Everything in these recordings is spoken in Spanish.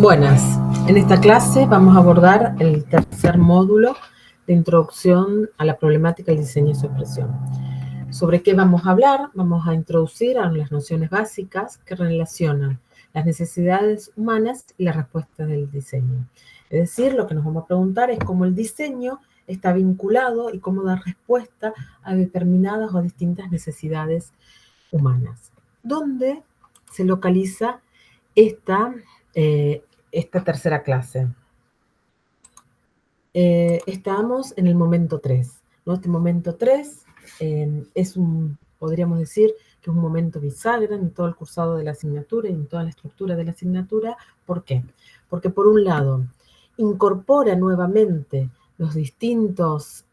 Buenas, en esta clase vamos a abordar el tercer módulo de introducción a la problemática del diseño y su expresión. ¿Sobre qué vamos a hablar? Vamos a introducir a las nociones básicas que relacionan las necesidades humanas y las respuestas del diseño. Es decir, lo que nos vamos a preguntar es cómo el diseño está vinculado y cómo dar respuesta a determinadas o distintas necesidades humanas. ¿Dónde se localiza esta tercera clase? Estamos en el momento 3, ¿no? Este momento 3 podríamos decir que es un momento bisagra en todo el cursado de la asignatura y en toda la estructura de la asignatura. ¿Por qué? Porque por un lado incorpora nuevamente los distintos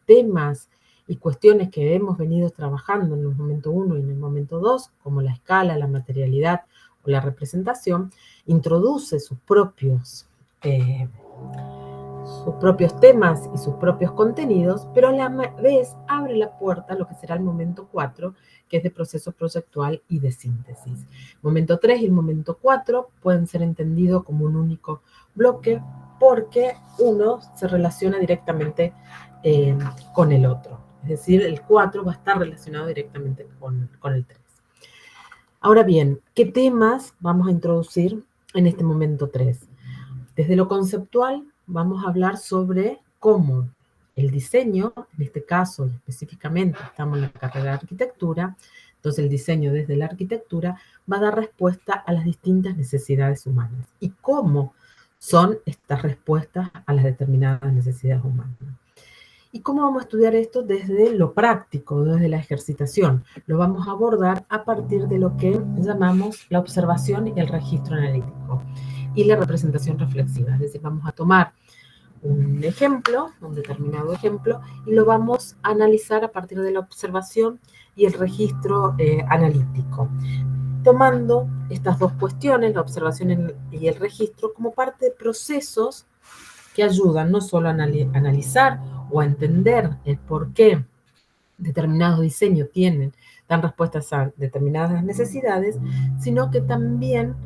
temas y cuestiones que hemos venido trabajando en el momento 1 y en el momento 2, como la escala, la materialidad o la representación, introduce sus propios temas y sus propios contenidos, pero a la vez abre la puerta a lo que será el momento 4, que es de proceso proyectual y de síntesis. El momento 3 y el momento 4 pueden ser entendidos como un único bloque porque uno se relaciona directamente con el otro. Es decir, el 4 va a estar relacionado directamente con el 3. Ahora bien, ¿qué temas vamos a introducir en este momento 3? Desde lo conceptual, vamos a hablar sobre cómo el diseño, en este caso específicamente estamos en la carrera de arquitectura, entonces el diseño desde la arquitectura va a dar respuesta a las distintas necesidades humanas y cómo son estas respuestas a las determinadas necesidades humanas. ¿Y cómo vamos a estudiar esto desde lo práctico, desde la ejercitación? Lo vamos a abordar a partir de lo que llamamos la observación y el registro analítico y la representación reflexiva. Es decir, vamos a tomar un ejemplo, un determinado ejemplo, y lo vamos a analizar a partir de la observación y el registro analítico, tomando estas dos cuestiones, la observación y el registro, como parte de procesos que ayudan no solo a analizar o a entender el por qué determinados diseños dan respuestas a determinadas necesidades, sino que también,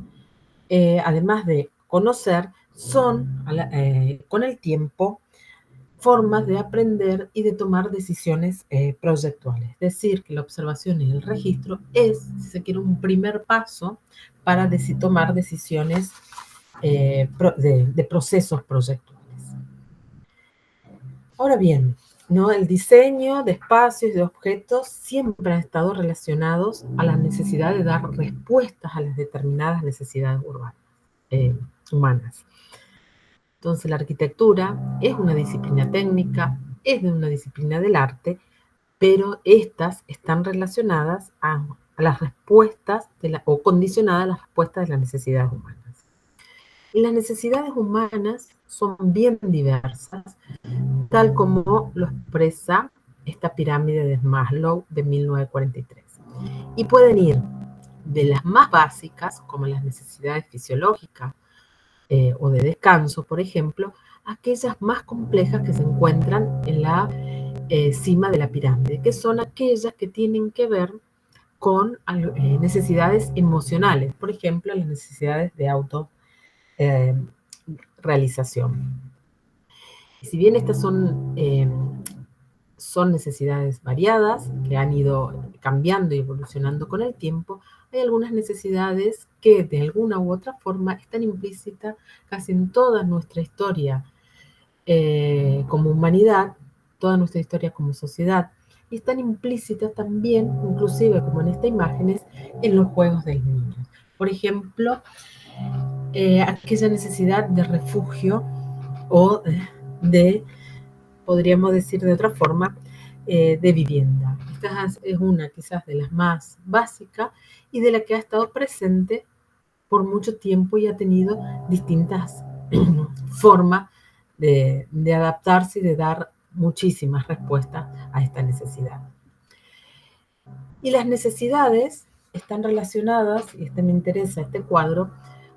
además de conocer, son con el tiempo formas de aprender y de tomar decisiones proyectuales. Es decir, que la observación y el registro es, si se quiere, un primer paso para tomar decisiones de procesos proyectuales. Ahora bien, ¿no? El diseño de espacios y de objetos siempre han estado relacionados a la necesidad de dar respuestas a las determinadas necesidades humanas. Entonces, la arquitectura es una disciplina técnica, es de una disciplina del arte, pero estas están relacionadas a las respuestas o condicionadas a las respuestas de las necesidades humanas. Y las necesidades humanas son bien diversas, tal como lo expresa esta pirámide de Maslow de 1943. Y pueden ir de las más básicas, como las necesidades fisiológicas o de descanso, por ejemplo, a aquellas más complejas que se encuentran en la cima de la pirámide, que son aquellas que tienen que ver con necesidades emocionales, por ejemplo, las necesidades de autorrealización. Si bien estas son necesidades variadas que han ido cambiando y evolucionando con el tiempo, hay algunas necesidades que de alguna u otra forma están implícitas casi en toda nuestra historia como humanidad, toda nuestra historia como sociedad, y están implícitas también, inclusive como en estas imágenes, en los juegos del niño. Por ejemplo, aquella necesidad de refugio o podríamos decir de otra forma, de vivienda. Esta es una quizás de las más básicas y de la que ha estado presente por mucho tiempo y ha tenido distintas formas de adaptarse y de dar muchísimas respuestas a esta necesidad. Y las necesidades están relacionadas, y me interesa este cuadro,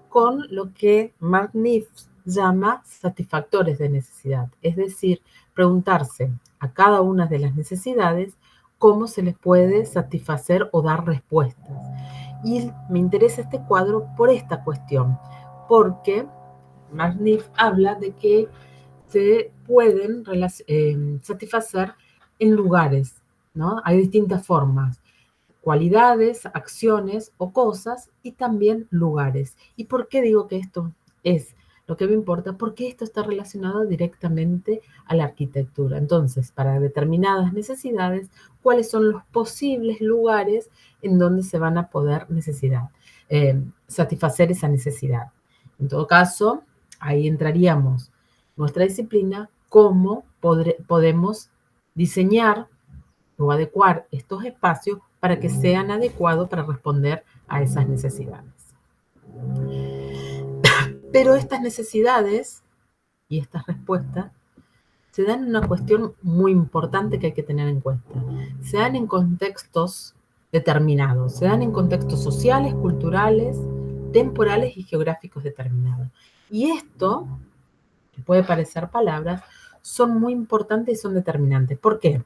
con lo que Mark Neff llama satisfactores de necesidad, es decir, preguntarse a cada una de las necesidades cómo se les puede satisfacer o dar respuestas. Y me interesa este cuadro por esta cuestión, porque Marniff habla de que se pueden satisfacer en lugares, ¿no? Hay distintas formas, cualidades, acciones o cosas y también lugares. ¿Y por qué digo que esto es lo que me importa? Porque esto está relacionado directamente a la arquitectura. Entonces, para determinadas necesidades, ¿cuáles son los posibles lugares en donde se van a poder satisfacer esa necesidad? En todo caso, ahí entraríamos nuestra disciplina, cómo podemos diseñar o adecuar estos espacios para que sean adecuados para responder a esas necesidades. Pero estas necesidades y estas respuestas se dan en una cuestión muy importante que hay que tener en cuenta. Se dan en contextos determinados, se dan en contextos sociales, culturales, temporales y geográficos determinados. Y esto, que puede parecer palabras, son muy importantes y son determinantes. ¿Por qué?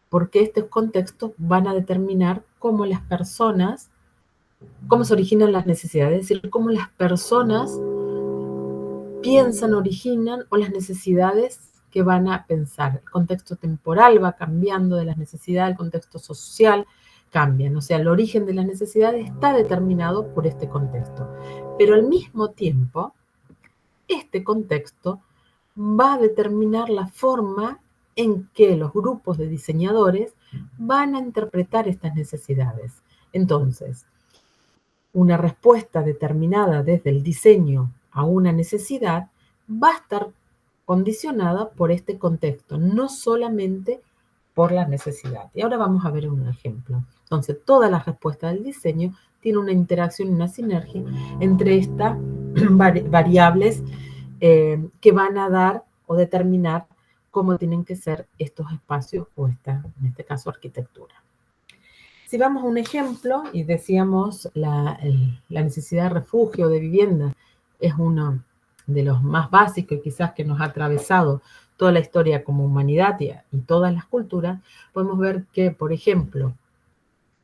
Porque estos contextos van a determinar cómo las personas, cómo se originan las necesidades, es decir, cómo las personas piensan, originan o las necesidades que van a pensar. El contexto temporal va cambiando de las necesidades, el contexto social cambian, o sea, el origen de las necesidades está determinado por este contexto. Pero al mismo tiempo, este contexto va a determinar la forma en que los grupos de diseñadores van a interpretar estas necesidades. Entonces, una respuesta determinada desde el diseño a una necesidad va a estar condicionada por este contexto, no solamente por la necesidad. Y ahora vamos a ver un ejemplo. Entonces, toda la respuesta del diseño tiene una interacción y una sinergia entre estas variables que van a dar o determinar cómo tienen que ser estos espacios o en este caso, arquitectura. Si vamos a un ejemplo y decíamos la necesidad de refugio, de vivienda, es uno de los más básicos y quizás que nos ha atravesado toda la historia como humanidad y todas las culturas, podemos ver que, por ejemplo,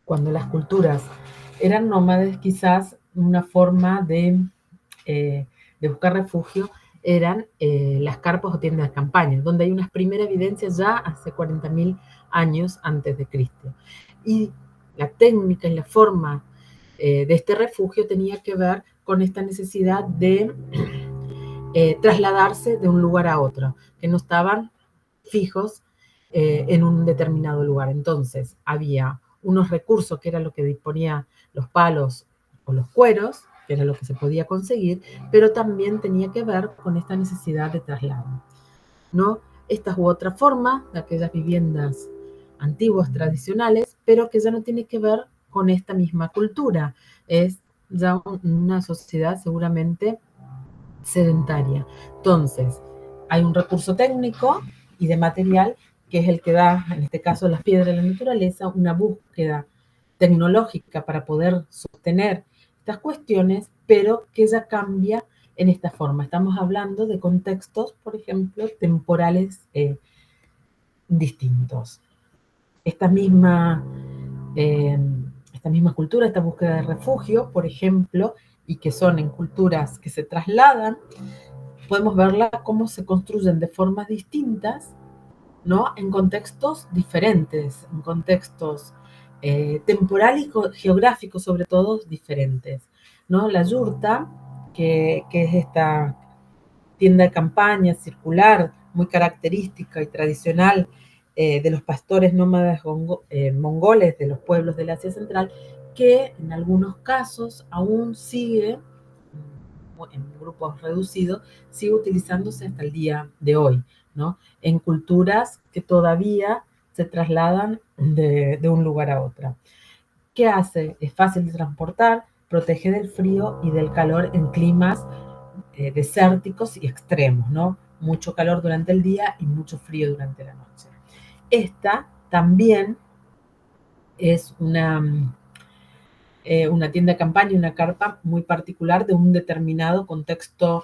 cuando las culturas eran nómades, quizás una forma de buscar refugio eran las carpas o tiendas de campaña, donde hay unas primeras evidencias ya hace 40.000 años antes de Cristo. Y la técnica y la forma de este refugio tenía que ver con esta necesidad de trasladarse de un lugar a otro, que no estaban fijos en un determinado lugar. Entonces, había unos recursos que era lo que disponía los palos o los cueros, que era lo que se podía conseguir, pero también tenía que ver con esta necesidad de traslado, ¿no? Esta u otra forma de aquellas viviendas antiguas, tradicionales, pero que ya no tiene que ver con esta misma cultura. Es ya una sociedad seguramente sedentaria. Entonces, hay un recurso técnico y de material que es el que da, en este caso, las piedras de la naturaleza, una búsqueda tecnológica para poder sostener estas cuestiones, pero que ya cambia en esta forma. Estamos hablando de contextos, por ejemplo, temporales distintos. Esta misma cultura, esta búsqueda de refugio, por ejemplo, y que son en culturas que se trasladan, podemos verla cómo se construyen de formas distintas, ¿no? En contextos diferentes, en contextos temporal y geográficos, sobre todo, diferentes, ¿no? La yurta, que es esta tienda de campaña circular, muy característica y tradicional de los pastores nómadas mongoles de los pueblos del Asia Central, que en algunos casos aún sigue, en grupos reducidos, sigue utilizándose hasta el día de hoy, ¿no? En culturas que todavía se trasladan de un lugar a otro. ¿Qué hace? Es fácil de transportar, protege del frío y del calor en climas desérticos y extremos, ¿no? Mucho calor durante el día y mucho frío durante la noche. Esta también es una tienda de campaña, una carpa muy particular de un determinado contexto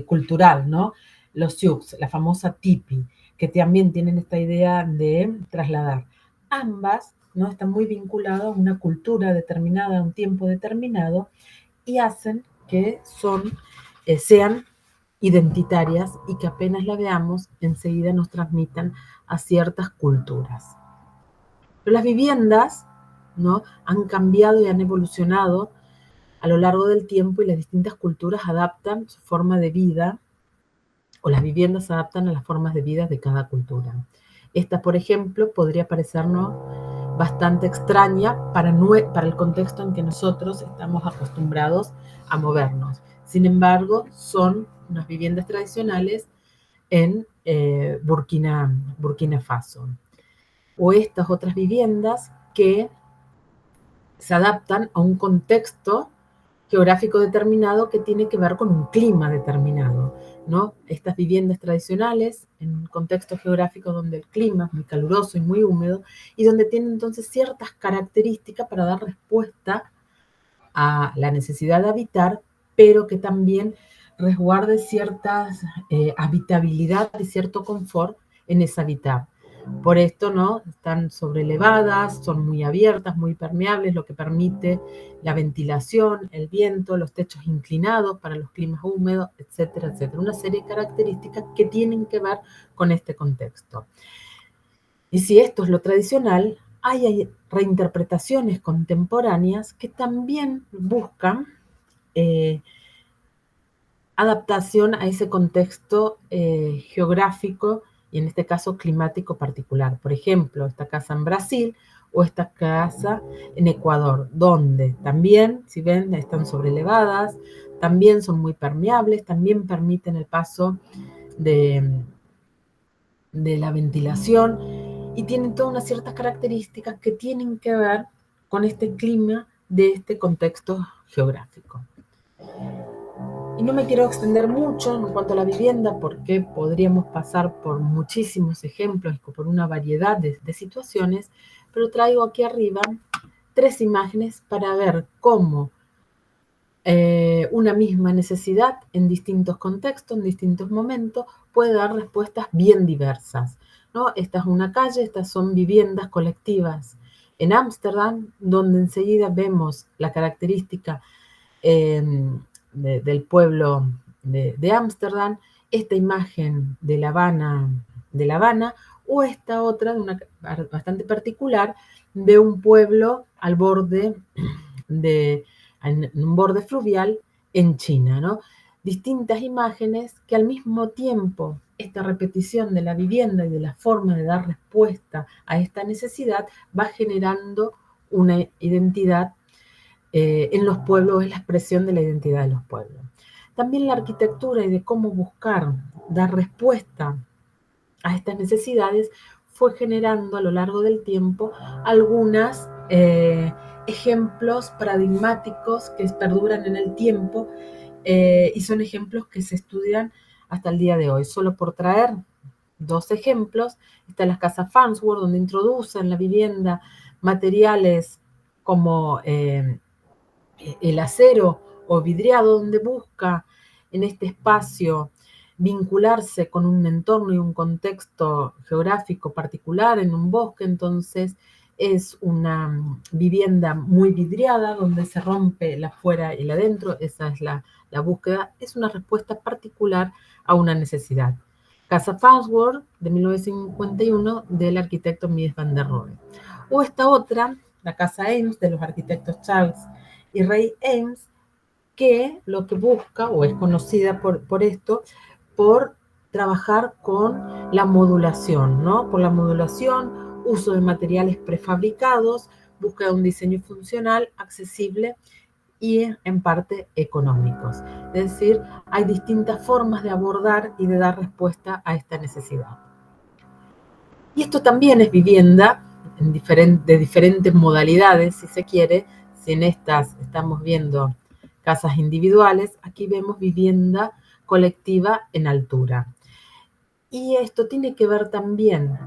cultural, ¿no? Los sioux, la famosa tipi, que también tienen esta idea de trasladar. Ambas, ¿no? Están muy vinculadas a una cultura determinada, a un tiempo determinado, y hacen que sean identitarias y que apenas la veamos, enseguida nos transmitan a ciertas culturas. Pero las viviendas, ¿no?, han cambiado y han evolucionado a lo largo del tiempo y las distintas culturas adaptan su forma de vida, o las viviendas se adaptan a las formas de vida de cada cultura. Esta, por ejemplo, podría parecernos bastante extraña para el contexto en que nosotros estamos acostumbrados a movernos. Sin embargo, son unas viviendas tradicionales en Burkina Faso. O estas otras viviendas que se adaptan a un contexto geográfico determinado que tiene que ver con un clima determinado, ¿no? Estas viviendas tradicionales en un contexto geográfico donde el clima es muy caluroso y muy húmedo y donde tienen entonces ciertas características para dar respuesta a la necesidad de habitar, pero que también resguarde cierta habitabilidad y cierto confort en ese habitar. Por esto, ¿no?, están sobrelevadas, son muy abiertas, muy permeables, lo que permite la ventilación, el viento, los techos inclinados para los climas húmedos, etcétera, etcétera. Una serie de características que tienen que ver con este contexto. Y si esto es lo tradicional, hay reinterpretaciones contemporáneas que también buscan adaptación a ese contexto geográfico y en este caso climático particular. Por ejemplo, esta casa en Brasil o esta casa en Ecuador, donde también, si ven, están sobrelevadas, también son muy permeables, también permiten el paso de la ventilación y tienen todas unas ciertas características que tienen que ver con este clima de este contexto geográfico. Y no me quiero extender mucho en cuanto a la vivienda porque podríamos pasar por muchísimos ejemplos y por una variedad de situaciones, pero traigo aquí arriba 3 imágenes para ver cómo una misma necesidad en distintos contextos, en distintos momentos, puede dar respuestas bien diversas, ¿no? Esta es una calle, estas son viviendas colectivas en Ámsterdam, donde enseguida vemos la característica del pueblo de Ámsterdam, esta imagen de La Habana, o esta otra, bastante particular, de un pueblo al borde en un borde fluvial en China, ¿no? Distintas imágenes que al mismo tiempo esta repetición de la vivienda y de la forma de dar respuesta a esta necesidad va generando una identidad en los pueblos, es la expresión de la identidad de los pueblos. También la arquitectura y de cómo buscar dar respuesta a estas necesidades fue generando a lo largo del tiempo algunos ejemplos paradigmáticos que perduran en el tiempo y son ejemplos que se estudian hasta el día de hoy. Solo por traer 2 ejemplos, está la casa Farnsworth, donde introducen la vivienda materiales como el acero o vidriado, donde busca en este espacio vincularse con un entorno y un contexto geográfico particular en un bosque. Entonces es una vivienda muy vidriada donde se rompe la afuera y la adentro. Esa es la búsqueda, es una respuesta particular a una necesidad. Casa Farnsworth de 1951 del arquitecto Mies van der Rohe. O esta otra, la casa Eames de los arquitectos Charles y Ray Eames, que lo que busca, o es conocida por esto, por trabajar con la modulación, ¿no? Por la modulación, uso de materiales prefabricados, búsqueda de un diseño funcional, accesible y en parte económicos. Es decir, hay distintas formas de abordar y de dar respuesta a esta necesidad. Y esto también es vivienda de diferentes modalidades, si se quiere. Si en estas estamos viendo casas individuales, aquí vemos vivienda colectiva en altura. Y esto tiene que ver también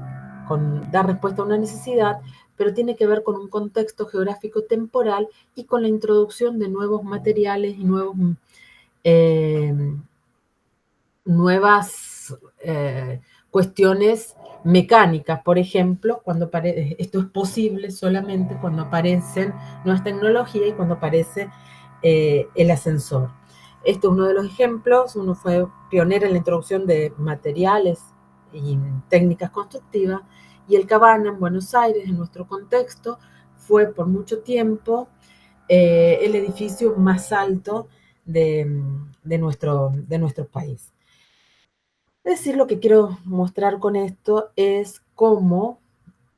con dar respuesta a una necesidad, pero tiene que ver con un contexto geográfico temporal y con la introducción de nuevos materiales y nuevas cuestiones mecánicas. Por ejemplo, esto es posible solamente cuando aparecen nuevas tecnologías y cuando aparece el ascensor. Este es uno de los ejemplos. Uno fue pionero en la introducción de materiales y técnicas constructivas, y el Cabana en Buenos Aires, en nuestro contexto, fue por mucho tiempo el edificio más alto de nuestro país. Es decir, lo que quiero mostrar con esto es cómo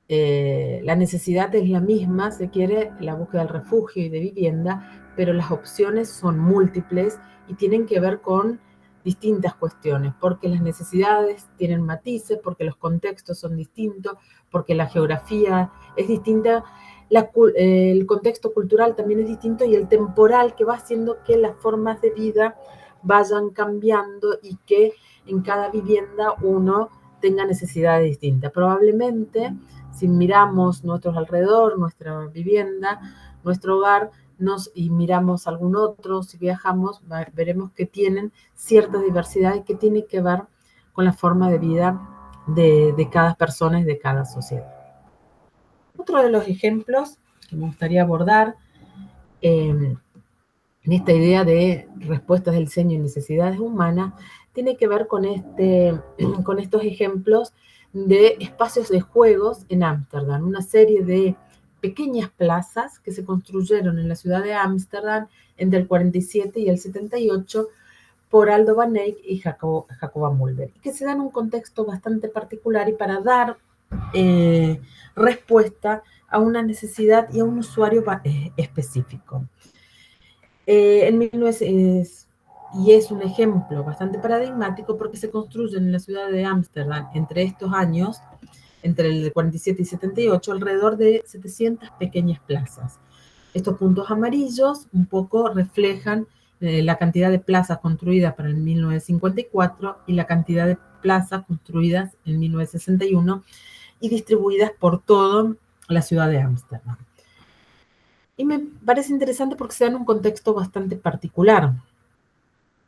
la necesidad es la misma, se quiere la búsqueda del refugio y de vivienda, pero las opciones son múltiples y tienen que ver con distintas cuestiones, porque las necesidades tienen matices, porque los contextos son distintos, porque la geografía es distinta, el contexto cultural también es distinto, y el temporal, que va haciendo que las formas de vida vayan cambiando y que en cada vivienda uno tenga necesidades distintas. Probablemente, si miramos nuestros alrededor, nuestra vivienda, nuestro hogar, y miramos algún otro, si viajamos, veremos que tienen cierta diversidad y que tiene que ver con la forma de vida de cada persona y de cada sociedad. Otro de los ejemplos que me gustaría abordar en esta idea de respuestas del diseño y necesidades humanas tiene que ver con estos ejemplos de espacios de juegos en Ámsterdam, una serie de pequeñas plazas que se construyeron en la ciudad de Ámsterdam entre el 47 y el 78 por Aldo van Eyck y Jacoba Mulder, y que se dan en un contexto bastante particular y para dar respuesta a una necesidad y a un usuario específico. Y es un ejemplo bastante paradigmático porque se construyen en la ciudad de Ámsterdam entre estos años, entre el 47 y 78, alrededor de 700 pequeñas plazas. Estos puntos amarillos un poco reflejan la cantidad de plazas construidas para el 1954 y la cantidad de plazas construidas en 1961 y distribuidas por toda la ciudad de Ámsterdam. Y me parece interesante porque se da en un contexto bastante particular,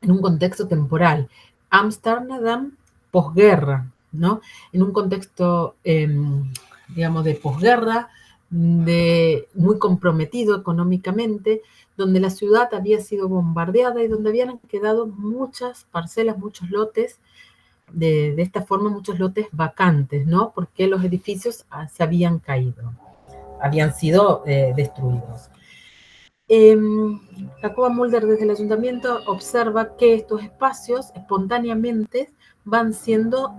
en un contexto temporal. Ámsterdam posguerra, ¿no? En un contexto, digamos, de posguerra, muy comprometido económicamente, donde la ciudad había sido bombardeada y donde habían quedado muchas parcelas, muchos lotes, de esta forma muchos lotes vacantes, ¿no? Porque los edificios se habían caído, habían sido destruidos. Jacoba Mulder desde el ayuntamiento observa que estos espacios espontáneamente van siendo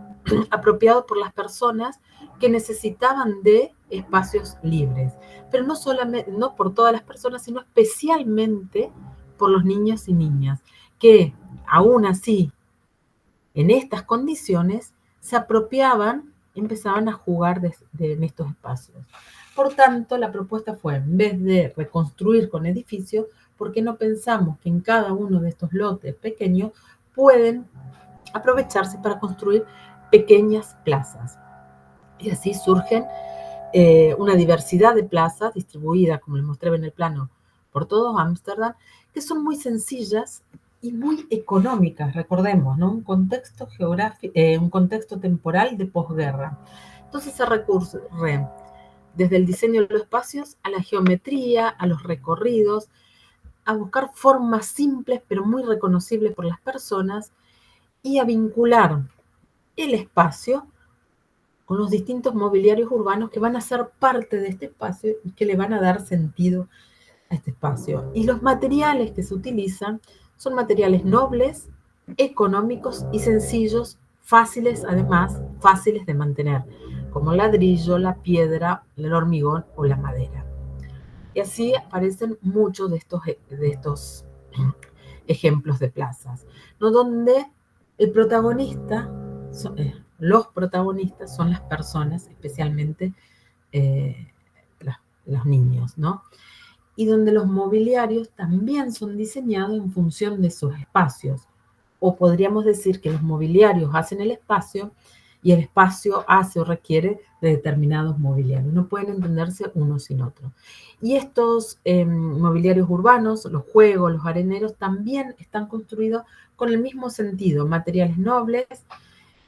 apropiados por las personas que necesitaban de espacios libres, pero no solamente, no por todas las personas, sino especialmente por los niños y niñas, que aún así, en estas condiciones, se apropiaban, empezaban a jugar en estos espacios. Por tanto, la propuesta fue, en vez de reconstruir con edificios, ¿por qué no pensamos que en cada uno de estos lotes pequeños pueden aprovecharse para construir pequeñas plazas? Y así surgen una diversidad de plazas distribuidas, como les mostré en el plano, por todo Ámsterdam, que son muy sencillas y muy económicas, recordemos, ¿no? Un contexto geográfico, un contexto temporal de posguerra. Entonces se recurre desde el diseño de los espacios a la geometría, a los recorridos, a buscar formas simples pero muy reconocibles por las personas y a vincular el espacio con los distintos mobiliarios urbanos que van a ser parte de este espacio y que le van a dar sentido a este espacio. Y los materiales que se utilizan son materiales nobles, económicos y sencillos, fáciles, además, fáciles de mantener, como el ladrillo, la piedra, el hormigón o la madera. Y así aparecen muchos de estos ejemplos de plazas, ¿no? Donde el protagonista, los protagonistas son las personas, especialmente eh, los niños, ¿no? Y donde los mobiliarios también son diseñados en función de sus espacios. O podríamos decir que los mobiliarios hacen el espacio y el espacio hace o requiere de determinados mobiliarios. No pueden entenderse uno sin otro. Y estos mobiliarios urbanos, los juegos, los areneros, también están construidos con el mismo sentido, materiales nobles,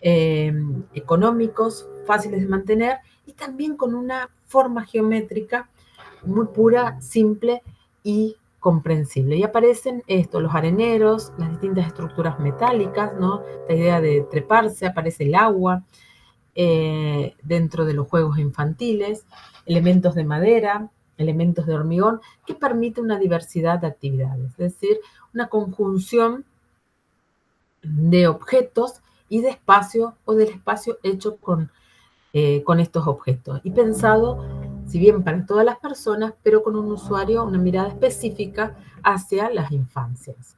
económicos, fáciles de mantener y también con una forma geométrica muy pura, simple y comprensible. Y aparecen los areneros, las distintas estructuras metálicas, ¿no? La idea de treparse, aparece el agua dentro de los juegos infantiles, elementos de madera, elementos de hormigón, que permite una diversidad de actividades, es decir, una conjunción de objetos y de espacio o del espacio hecho con estos objetos y pensado, si bien para todas las personas, pero con un usuario, una mirada específica hacia las infancias.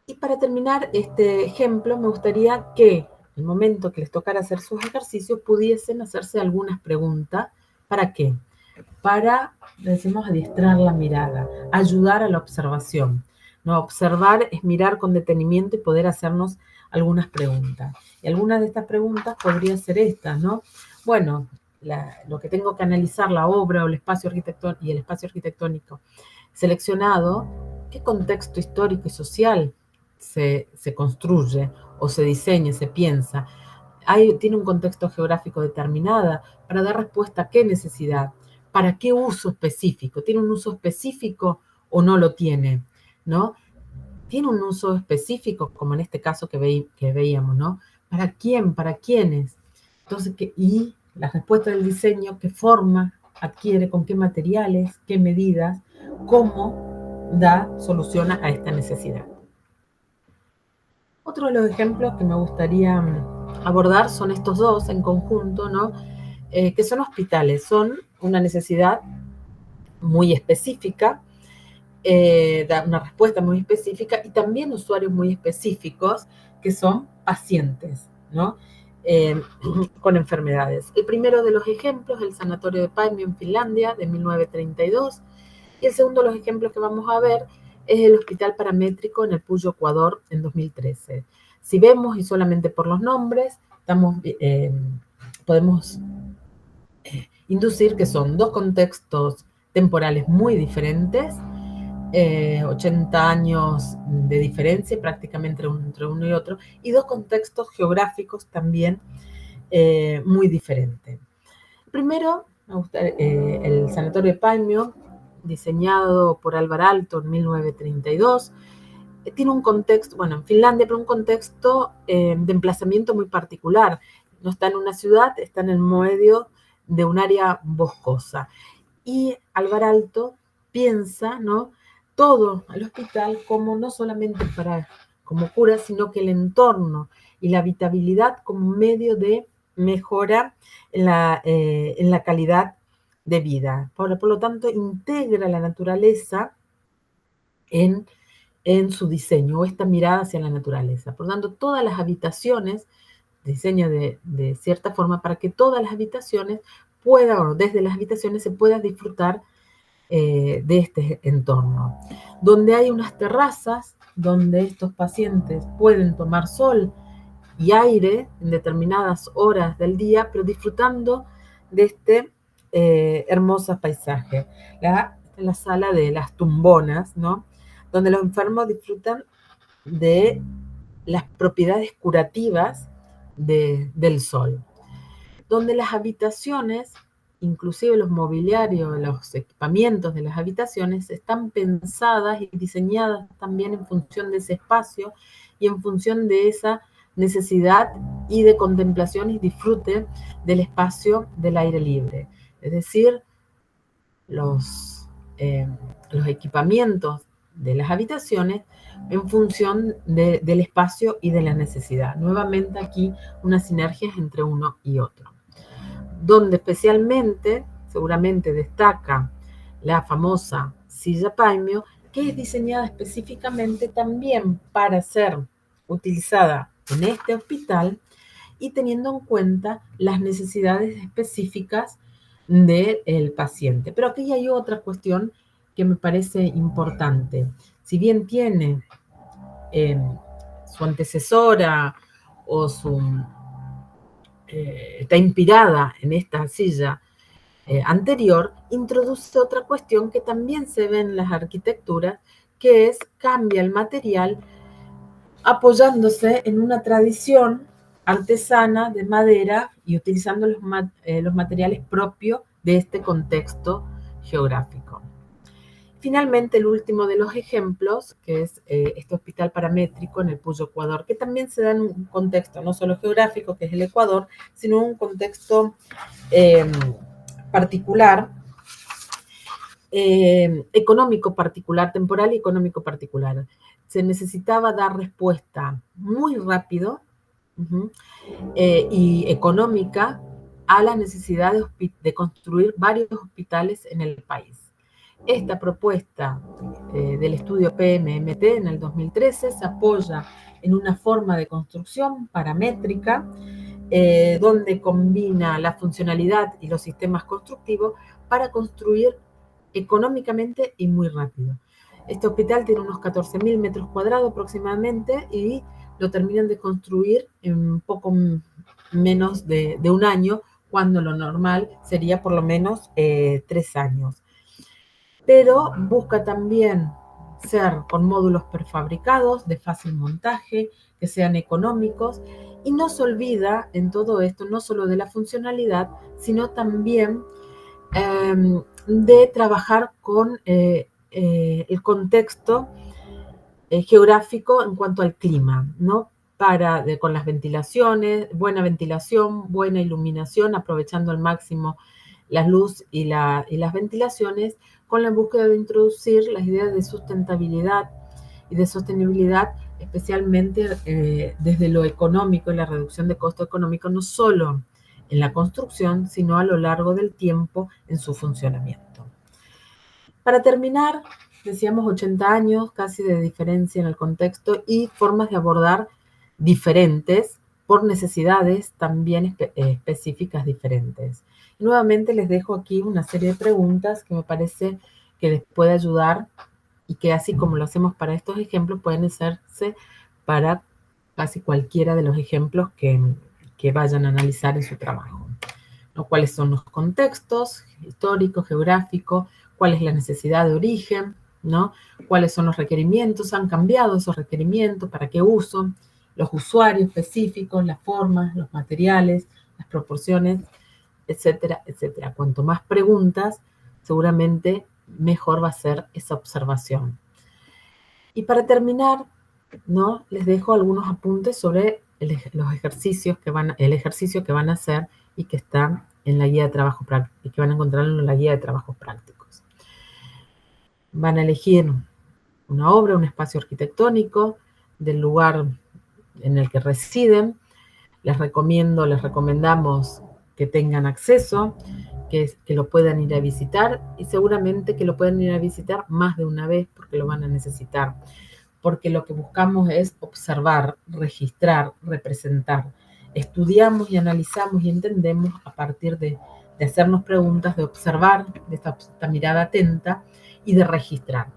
Y para terminar este ejemplo, me gustaría que el momento que les tocara hacer sus ejercicios pudiesen hacerse algunas preguntas. ¿Para qué? Para, decimos, adiestrar la mirada, ayudar a la observación. ¿No? Observar es mirar con detenimiento y poder hacernos algunas preguntas. Y algunas de estas preguntas podrían ser estas, ¿no? Bueno, lo que tengo que analizar, la obra o el espacio arquitectónico seleccionado, ¿qué contexto histórico y social se construye o se diseña, se piensa? Tiene un contexto geográfico determinado para dar respuesta a qué necesidad, para qué uso específico. ¿Tiene un uso específico o no lo tiene? ¿No? ¿Tiene un uso específico, como en este caso que veíamos, ¿no? ¿Para quién? ¿Para quiénes? Entonces, y la respuesta del diseño, ¿qué forma adquiere? ¿Con qué materiales? ¿Qué medidas? ¿Cómo soluciona a esta necesidad? Otro de los ejemplos que me gustaría abordar son estos dos en conjunto, ¿no? Que son hospitales, son una necesidad muy específica, da una respuesta muy específica y también usuarios muy específicos que son pacientes, ¿no? Con enfermedades. El primero de los ejemplos es el Sanatorio de Paimio en Finlandia de 1932 y el segundo de los ejemplos que vamos a ver es el Hospital Paramétrico en el Puyo, Ecuador, en 2013. Si vemos y solamente por los nombres, podemos inducir que son dos contextos temporales muy diferentes, 80 años de diferencia prácticamente entre uno y otro, y dos contextos geográficos también muy diferentes. Primero, me gusta el Sanatorio de Paimio, diseñado por Alvar Aalto en 1932, tiene un contexto, bueno, en Finlandia, pero un contexto de emplazamiento muy particular. No está en una ciudad, está en el medio de un área boscosa. Y Alvar Aalto piensa, ¿no?, todo el hospital como no solamente como cura, sino que el entorno y la habitabilidad como medio de mejora en la calidad de vida. Por lo tanto, integra la naturaleza en su diseño o esta mirada hacia la naturaleza. Por lo tanto, todas las habitaciones diseña de cierta forma para que todas las habitaciones puedan, o desde las habitaciones se pueda disfrutar de este entorno. Donde hay unas terrazas donde estos pacientes pueden tomar sol y aire en determinadas horas del día, pero disfrutando de este hermoso paisaje. La sala de las tumbonas, ¿no?, donde los enfermos disfrutan de las propiedades curativas del sol, donde las habitaciones, inclusive los mobiliarios, los equipamientos de las habitaciones, están pensadas y diseñadas también en función de ese espacio y en función de esa necesidad y de contemplación y disfrute del espacio del aire libre. Es decir, los equipamientos de las habitaciones en función del espacio y de la necesidad. Nuevamente aquí unas sinergias entre uno y otro. Donde especialmente, seguramente destaca la famosa silla Paimio, que es diseñada específicamente también para ser utilizada en este hospital y teniendo en cuenta las necesidades específicas del paciente. Pero aquí hay otra cuestión que me parece importante. Si bien tiene su antecesora o está inspirada en esta silla anterior, introduce otra cuestión que también se ve en las arquitecturas, que es cambia el material apoyándose en una tradición artesana de madera y utilizando los materiales propios de este contexto geográfico. Finalmente, el último de los ejemplos, que es este hospital paramétrico en el Puyo, Ecuador, que también se da en un contexto no solo geográfico, que es el Ecuador, sino un contexto particular, económico particular, temporal y económico particular. Se necesitaba dar respuesta muy rápido y económica a la necesidad de construir varios hospitales en el país. Esta propuesta del estudio PMMT en el 2013 se apoya en una forma de construcción paramétrica donde combina la funcionalidad y los sistemas constructivos para construir económicamente y muy rápido. Este hospital tiene unos 14.000 metros cuadrados aproximadamente y lo terminan de construir en poco menos de un año, cuando lo normal sería por lo menos 3 años. Pero busca también ser con módulos prefabricados, de fácil montaje, que sean económicos, y no se olvida en todo esto no solo de la funcionalidad, sino también de trabajar con el contexto geográfico en cuanto al clima, ¿no? Con las ventilaciones, buena ventilación, buena iluminación, aprovechando al máximo la luz y las ventilaciones, con la búsqueda de introducir las ideas de sustentabilidad y de sostenibilidad, especialmente desde lo económico y la reducción de costo económico, no solo en la construcción, sino a lo largo del tiempo en su funcionamiento. Para terminar, decíamos 80 años casi de diferencia en el contexto y formas de abordar diferentes por necesidades también específicas diferentes. Y nuevamente les dejo aquí una serie de preguntas que me parece que les puede ayudar y que así como lo hacemos para estos ejemplos, pueden hacerse para casi cualquiera de los ejemplos que vayan a analizar en su trabajo, ¿no? ¿Cuáles son los contextos históricos, geográficos? ¿Cuál es la necesidad de origen? ¿No? ¿Cuáles son los requerimientos? ¿Han cambiado esos requerimientos? ¿Para qué uso? Los usuarios específicos, las formas, los materiales, las proporciones, etcétera, etcétera. Cuanto más preguntas, seguramente mejor va a ser esa observación. Y para terminar, ¿no? Les dejo algunos apuntes sobre los ejercicios el ejercicio que van a hacer y que están en la guía de trabajo práctico y que van a encontrar en la guía de trabajos prácticos. Van a elegir una obra, un espacio arquitectónico del lugar en el que residen. Les recomendamos que tengan acceso, que lo puedan ir a visitar y seguramente que lo puedan ir a visitar más de una vez porque lo van a necesitar. Porque lo que buscamos es observar, registrar, representar. Estudiamos y analizamos y entendemos a partir de hacernos preguntas, de observar, de esta mirada atenta y de registrar.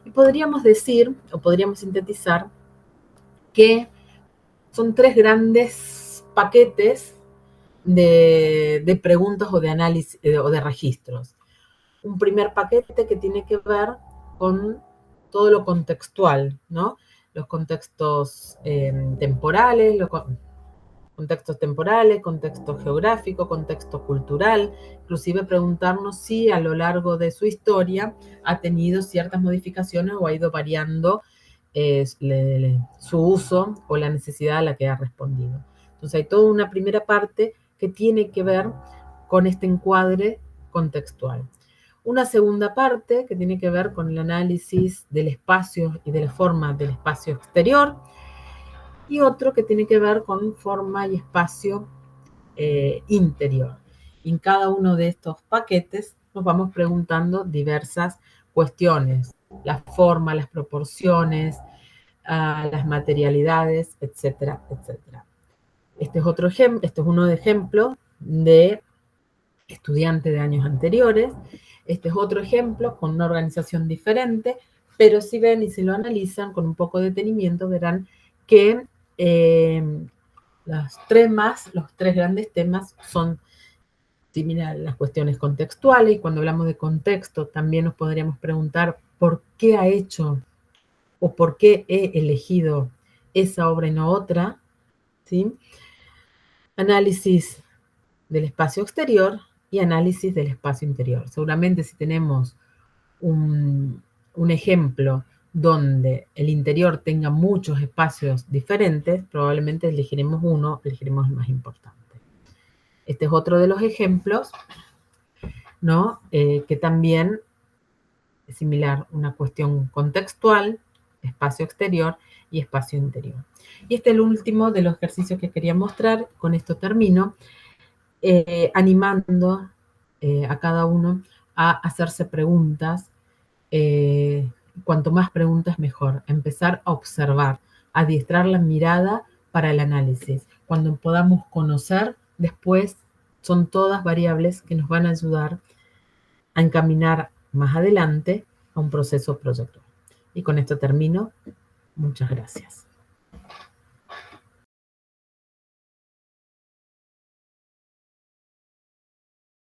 Y podríamos decir, o podríamos sintetizar, que son 3 grandes paquetes de preguntas o de análisis o de registros. Un primer paquete que tiene que ver con todo lo contextual, ¿no? Los contextos temporales, contexto geográfico, contexto cultural, inclusive preguntarnos si a lo largo de su historia ha tenido ciertas modificaciones o ha ido variando su uso o la necesidad a la que ha respondido. Entonces hay toda una primera parte que tiene que ver con este encuadre contextual. Una segunda parte que tiene que ver con el análisis del espacio y de la forma del espacio exterior, y otro que tiene que ver con forma y espacio interior. Y en cada uno de estos paquetes nos vamos preguntando diversas cuestiones, la forma, las proporciones, las materialidades, etcétera, etcétera. Este es otro ejemplo, este es uno de ejemplos de estudiante de años anteriores. Este es otro ejemplo con una organización diferente, pero si ven y si lo analizan con un poco de detenimiento, verán que los 3 grandes temas son similares, las cuestiones contextuales, y cuando hablamos de contexto también nos podríamos preguntar por qué ha hecho o por qué he elegido esa obra y no otra, ¿sí? Análisis del espacio exterior y análisis del espacio interior. Seguramente si tenemos un ejemplo donde el interior tenga muchos espacios diferentes, probablemente elegiremos uno, elegiremos el más importante. Este es otro de los ejemplos, ¿no? Que también es similar, una cuestión contextual, espacio exterior y espacio interior. Y este es el último de los ejercicios que quería mostrar. Con esto termino, animando a cada uno a hacerse preguntas. Cuanto más preguntas, mejor. Empezar a observar, a adiestrar la mirada para el análisis. Cuando podamos conocer, después son todas variables que nos van a ayudar a encaminar más adelante a un proceso proyectual. Y con esto termino. Muchas gracias.